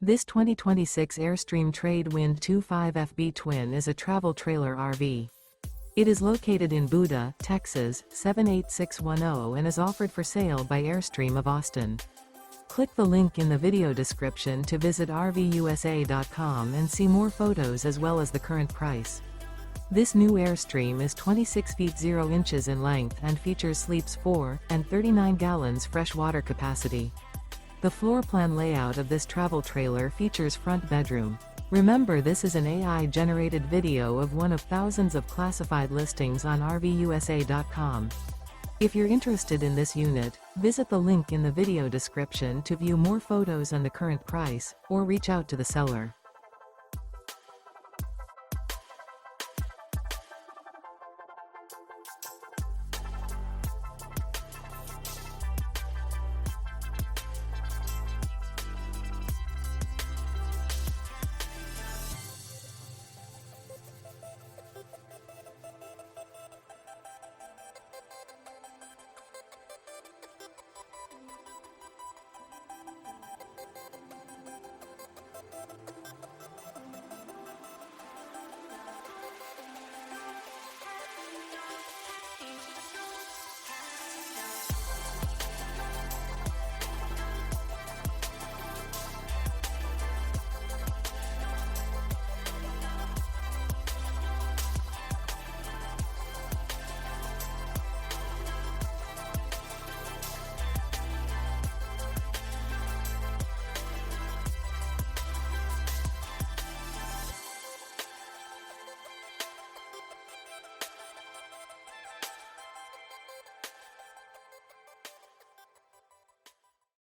This 2026 Airstream Trade Wind 25FB Twin is a travel trailer RV. It is located in Buda, Texas, 78610 and is offered for sale by Airstream of Austin. Click the link in the video description to visit RVUSA.com and see more photos as well as the current price. This new Airstream is 26 feet 0 inches in length and features sleeps 4 and 39 gallons fresh water capacity. The floor plan layout of this travel trailer features front bedroom. Remember, this is an AI-generated video of one of thousands of classified listings on RVUSA.com. If you're interested in this unit, visit the link in the video description to view more photos and the current price, or reach out to the seller.